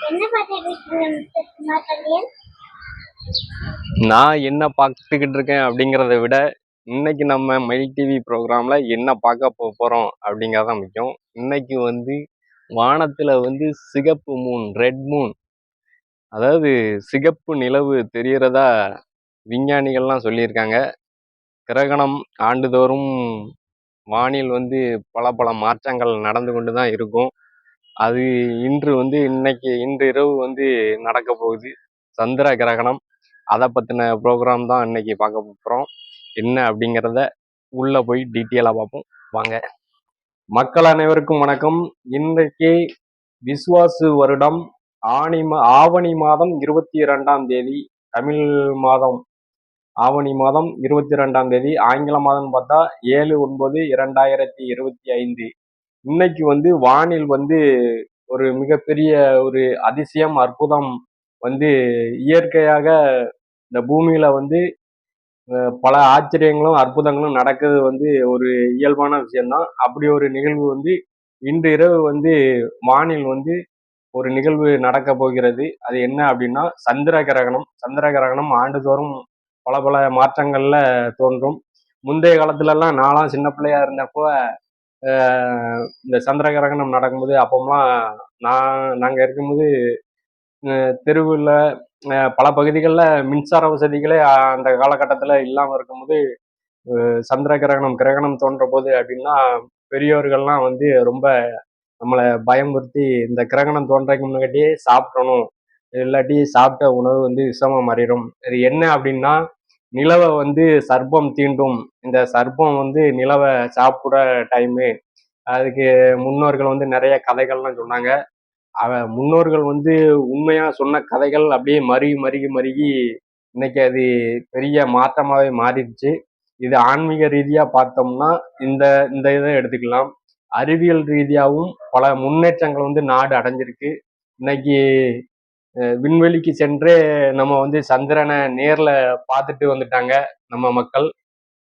என்ன பார்த்துட்டு இருக்கீங்க மிஸ்டர் குமார்? நான் என்ன பார்த்துக்கிட்டு இருக்கேன் அப்படிங்கிறத விட இன்னைக்கு நம்ம மைல் டிவி ப்ரோக்ராம்ல என்ன பார்க்க போறோம் அப்படிங்கிறதான் முக்கியம். இன்னைக்கு வந்து வானத்துல வந்து சிகப்பு மூன், ரெட் மூன், அதாவது சிகப்பு நிலவு தெரியறதா விஞ்ஞானிகள்லாம் சொல்லியிருக்காங்க. கிரகணம் ஆண்டுதோறும் வானில் வந்து பல பல மாற்றங்கள் நடந்து கொண்டு தான் இருக்கும். அது இன்று இரவு வந்து நடக்க போகுது சந்திர கிரகணம். அதை பற்றின ப்ரோக்ராம் தான் இன்னைக்கு பார்க்க போகிறோம். என்ன அப்படிங்கிறத உள்ள போய் டீட்டெயிலாக பார்ப்போம் வாங்க. மக்கள் அனைவருக்கும் வணக்கம். இன்றைக்கு விஸ்வாசு வருடம் ஆவணி மாதம் 22ஆம் தேதி, தமிழ் மாதம் ஆவணி மாதம் 22ஆம் தேதி, ஆங்கில மாதம் பார்த்தா 7/9/2025. இன்னைக்கு வந்து வானில் வந்து ஒரு மிகப்பெரிய ஒரு அதிசயம், அற்புதம் வந்து இயற்கையாக இந்த பூமியில வந்து பல ஆச்சரியங்களும் அற்புதங்களும் நடக்கிறது வந்து ஒரு இயல்பான விஷயம்தான். அப்படி ஒரு நிகழ்வு வந்து இன்று இரவு வந்து வானில் வந்து ஒரு நிகழ்வு நடக்க போகிறது. அது என்ன அப்படின்னா சந்திர கிரகணம். சந்திர கிரகணம் ஆண்டுதோறும் பல பல மாற்றங்கள்ல தோன்றும். முந்தைய காலத்துல எல்லாம் நான்லாம் சின்ன பிள்ளையா இருந்தப்போ இந்த சந்திர கிரகணம் நடக்கும்போது அப்போலாம் நாங்க இருக்கும்போது தெருவில் பல பகுதிகளில் மின்சார வசதிகளே அந்த காலகட்டத்தில் இல்லாமல் இருக்கும்போது சந்திர கிரகணம் தோன்ற போது அப்படின்னா பெரியோர்கள்லாம் வந்து ரொம்ப நம்மளை பயமுறுத்தி இந்த கிரகணம் தோன்றதுக்கு முன்னாடியே சாப்பிடணும், இல்லாட்டி சாப்பிட்ட உணவு வந்து விஷமா மாறிடும். இது என்ன அப்படின்னா நிலவை வந்து சர்ப்பம் தீண்டும். இந்த சர்ப்பம் வந்து நிலவை சாப்பிட டைமு. அதுக்கு முன்னோர்கள் வந்து நிறைய கதைகள்லாம் சொன்னாங்க. முன்னோர்கள் வந்து உண்மையா சொன்ன கதைகள் அப்படியே மருகி மருகி மருகி இன்னைக்கு அது பெரிய மாற்றமாவே மாறிடுச்சு. இது ஆன்மீக ரீதியா பார்த்தோம்னா இந்த இந்த இதை எடுத்துக்கலாம். அறிவியல் ரீதியாகவும் பல முன்னேற்றங்கள் வந்து நாடு அடைஞ்சிருக்கு. இன்னைக்கு விண்வெளிக்கு சென்றே நம்ம வந்து சந்திரனை நேர்ல பார்த்துட்டு வந்துட்டாங்க நம்ம மக்கள்.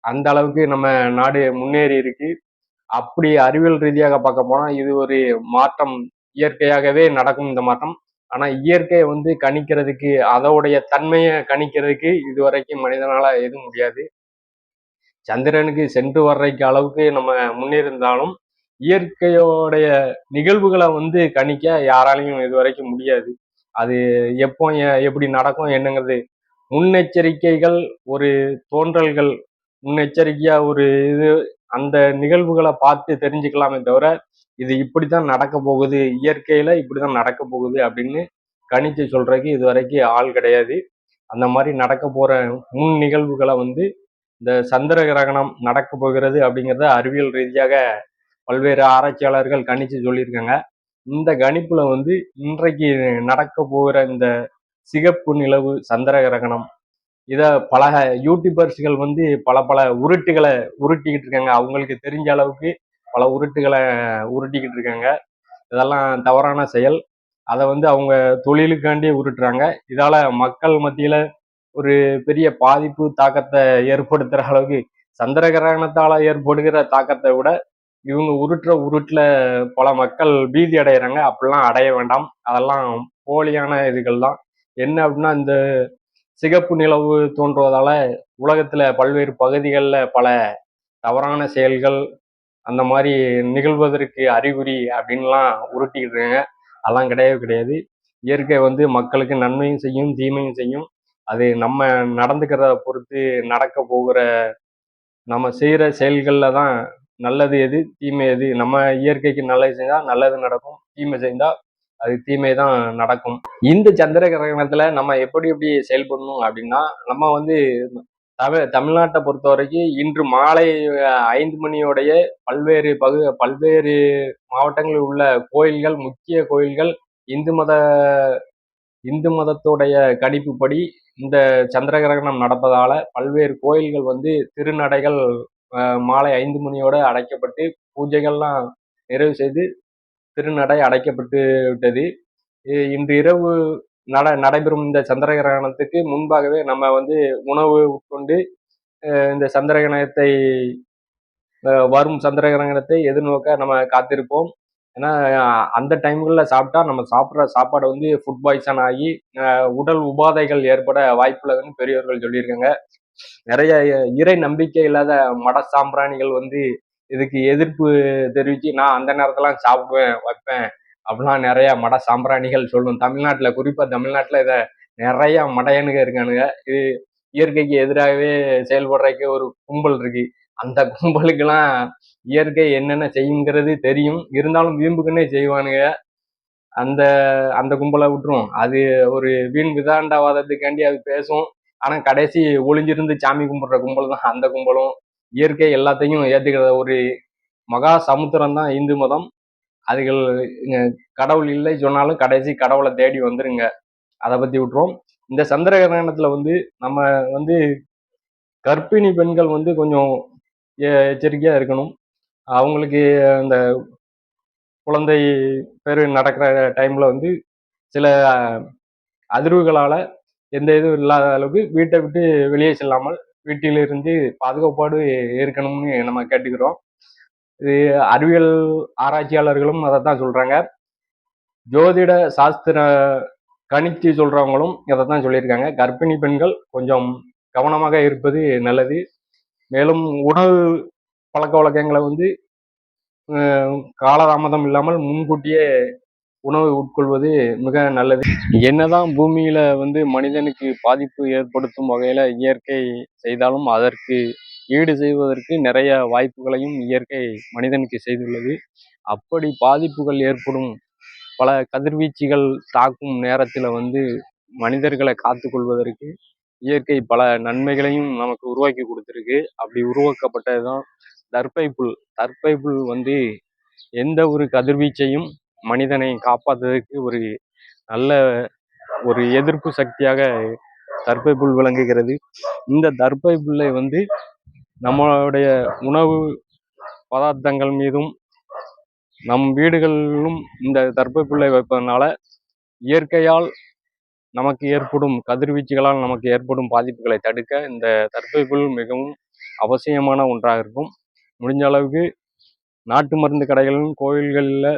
அந்த அளவுக்கு நம்ம நாடு முன்னேறி இருக்கு. அப்படி அறிவியல் ரீதியாக பார்க்க போனா இது ஒரு மாற்றம், இயற்கையாகவே நடக்கும் இந்த மாற்றம். ஆனா இயற்கையை வந்து கணிக்கிறதுக்கு, அதோடைய தன்மையை கணிக்கிறதுக்கு இதுவரைக்கும் மனிதனால எதுவும் முடியாது. சந்திரனுக்கு சென்று வர்றதுக்கு அளவுக்கு நம்ம முன்னேறியிருந்தாலும் இயற்கையோடைய நிகழ்வுகளை வந்து கணிக்க யாராலையும் இதுவரைக்கும் முடியாது. அது எப்போ எப்படி நடக்கும் என்னங்கிறது முன்னெச்சரிக்கைகள், ஒரு தோன்றல்கள், முன்னெச்சரிக்கையா ஒரு இது அந்த நிகழ்வுகளை பார்த்து தெரிஞ்சுக்கலாமே தவிர இது இப்படித்தான் நடக்க போகுது, இயற்கையில இப்படிதான் நடக்க போகுது அப்படின்னு கணிச்சு சொல்றதுக்கு இது வரைக்கும் ஆள் கிடையாது. அந்த மாதிரி நடக்க போற முன் நிகழ்வுகளை வந்து இந்த சந்திர கிரகணம் நடக்க போகிறது அப்படிங்கிறத அறிவியல் ரீதியாக பல்வேறு ஆராய்ச்சியாளர்கள் கணிச்சு சொல்லியிருக்காங்க. இந்த கணிப்புல வந்து இன்றைக்கு நடக்க போகிற இந்த சிகப்பு நிலவு சந்திர கிரகணம் இத பல யூடியூபர்ஸ்கள் வந்து பல பல உருட்டுகளை உருட்டிக்கிட்டு இருக்காங்க. அவங்களுக்கு தெரிஞ்ச அளவுக்கு பல உருட்டுகளை உருட்டிக்கிட்டு இருக்காங்க. இதெல்லாம் தவறான செயல். அதை வந்து அவங்க தொழிலுக்காண்டி உருட்டுறாங்க. இதால மக்கள் மத்தியில ஒரு பெரிய பாதிப்பு தாக்கத்தை ஏற்படுத்துற அளவுக்கு சந்திர கிரகணத்தால ஏற்படுகிற தாக்கத்தை விட இவங்க உருட்டுற உருட்டுல பல மக்கள் பீதி அடைகிறாங்க. அப்படிலாம் அடைய வேண்டாம். அதெல்லாம் போலியான இதுகள் தான். என்ன அப்படின்னா இந்த சிகப்பு நிலவு தோன்றுவதால உலகத்துல பல்வேறு பகுதிகளில் பல தவறான செயல்கள் அந்த மாதிரி நிகழ்வதற்கு அறிகுறி அப்படின்லாம் உருட்டிக்கிட்டு இருக்காங்க. அதெல்லாம் கிடையவே கிடையாது. இயற்கை வந்து மக்களுக்கு நன்மையும் செய்யும், தீமையும் செய்யும். அது நம்ம நடந்துக்கிறத பொறுத்து நடக்க போகிற நம்ம செய்கிற செயல்களில் தான் நல்லது எது, தீமை எது. நம்ம இயற்கைக்கு நல்லது செஞ்சால் நல்லது நடக்கும், தீமை செஞ்சால் அது தீமை தான் நடக்கும். இந்த சந்திர கிரகணத்துல நம்ம எப்படி எப்படி செயல்படணும் அப்படின்னா நம்ம வந்து தமிழ்நாட்டை பொறுத்த வரைக்கும் இன்று மாலை 5 மணியோடைய பல்வேறு மாவட்டங்களில் உள்ள கோயில்கள், முக்கிய கோயில்கள், இந்து மத இந்து மதத்துடைய கணிப்புப்படி இந்த சந்திர கிரகணம் நடப்பதால பல்வேறு கோயில்கள் வந்து திருநடைகள் மாலை 5 மணியோட அடைக்கப்பட்டு பூஜைகள்லாம் நிறைவு செய்து திருநடை அடைக்கப்பட்டு விட்டது. இன்று இரவு நடைபெறும் இந்த சந்திர கிரகணத்துக்கு முன்பாகவே நம்ம வந்து உணவு உட்கொண்டு இந்த வரும் சந்திர கிரகணத்தை எதிர்நோக்க நம்ம காத்திருப்போம். ஏன்னா அந்த டைம்களில் சாப்பிட்டா நம்ம சாப்பிட்ற சாப்பாடு வந்து ஃபுட் பாய்சன் ஆகி உடல் உபாதைகள் ஏற்பட வாய்ப்புள்ளதுன்னு பெரியவர்கள் சொல்லியிருக்காங்க. நிறைய இறை நம்பிக்கை இல்லாத மட சாம்பிராணிகள் வந்து இதுக்கு எதிர்ப்பு தெரிவித்து நான் அந்த நேரத்தெல்லாம் சாப்பிடுவேன் வைப்பேன் அப்படிலாம் நிறைய மட சாம்பிராணிகள் சொல்லணும். தமிழ்நாட்டில் குறிப்பாக தமிழ்நாட்டில் இதை நிறைய மடையனுங்க இருக்கானுங்க. இது இயற்கைக்கு எதிராகவே செயல்படுறதுக்கு ஒரு கும்பல் இருக்கு. அந்த கும்பலுக்கெல்லாம் இயற்கை என்னென்ன செய்யுங்கிறது தெரியும், இருந்தாலும் வீம்புக்குன்னே செய்வானுங்க. அந்த அந்த கும்பலை விட்டுரும். அது ஒரு வீண் விதாண்டவாதத்துக்காண்டி அது பேசும். ஆனா கடைசி ஒளிஞ்சிருந்து சாமி கும்பிடுற கும்பல் தான் அந்த கும்பலும். இயற்கை எல்லாத்தையும் ஏத்துக்கிற ஒரு மகா சமுத்திரம் தான் இந்து மதம். அதுகள் கடவுள் இல்லை சொன்னாலும் கடைசி கடவுளை தேடி வந்துருங்க. அதை பத்தி விட்டுரும். இந்த சந்திர கிரகணத்துல வந்து நம்ம வந்து கர்ப்பிணி பெண்கள் வந்து கொஞ்சம் எச்சரிக்கையா இருக்கணும். அவங்களுக்கு அந்த குழந்தை பேரு நடக்கிற டைம்ல வந்து சில அதிர்வுகளால எந்த இதுவும் இல்லாத அளவுக்கு வீட்டை விட்டு வெளியே செல்லாமல் வீட்டிலிருந்து பாதுகாப்போடு இருக்கணும்னு நம்ம கேட்டுக்கிறோம். இது அறிவியல் ஆராய்ச்சியாளர்களும் அதைத்தான் சொல்றாங்க. ஜோதிட சாஸ்திர கணிச்சு சொல்றவங்களும் இதைத்தான் சொல்லியிருக்காங்க. கர்ப்பிணி பெண்கள் கொஞ்சம் கவனமாக இருப்பது நல்லது. மேலும் உணவு பழக்க வழக்கங்களை வந்து காலதாமதம் இல்லாமல் முன்கூட்டியே உணவு உட்கொள்வது மிக நல்லது. என்னதான் பூமியில வந்து மனிதனுக்கு பாதிப்பு ஏற்படுத்தும் வகையில இயற்கை செய்தாலும் அதற்கு ஈடு செய்வதற்கு நிறைய வாய்ப்புகளையும் இயற்கை மனிதனுக்கு செய்துள்ளது. அப்படி பாதிப்புகள் ஏற்படும் பல கதிர்வீச்சுகள் தாக்கும் நேரத்தில் வந்து மனிதர்களை காத்து கொள்வதற்கு இயற்கை பல நன்மைகளையும் நமக்கு உருவாக்கி கொடுத்துருக்கு. அப்படி உருவாக்கப்பட்டதுதான் தர்பை புல். தர்பை புல் வந்து எந்த ஒரு கதிர்வீச்சையும் மனிதனை காப்பாற்றுவதற்கு ஒரு நல்ல ஒரு எதிர்ப்பு சக்தியாக தர்பை புல் விளங்குகிறது. இந்த தர்பை புல்லை வந்து நம்மளுடைய உணவு பதார்த்தங்கள் மீதும் நம் வீடுகளிலும் இந்த தர்பை புல்லை வைப்பதனால இயற்கையால் நமக்கு ஏற்படும் கதிர்வீச்சுகளால் நமக்கு ஏற்படும் பாதிப்புகளை தடுக்க இந்த தர்பை புல் மிகவும் அவசியமான ஒன்றாக இருக்கும். முடிஞ்ச அளவுக்கு நாட்டு மருந்து கடைகளிலும் கோயில்களில்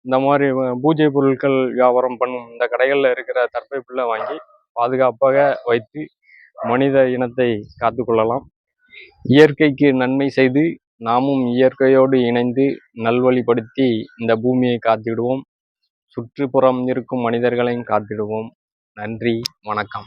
இந்த மாதிரி பூஜை பொருட்கள் வியாபாரம் பண்ணும் இந்த கடைகளில் இருக்கிற தர்பை புல்லை வாங்கி பாதுகாப்பாக வைத்து மனித இனத்தை காத்து கொள்ளலாம். இயற்கைக்கு நன்மை செய்து நாமும் இயற்கையோடு இணைந்து நல்வழிப்படுத்தி இந்த பூமியை காத்திடுவோம். சுற்றுப்புறம் இருக்கும் மனிதர்களையும் காத்திடுவோம். நன்றி, வணக்கம்.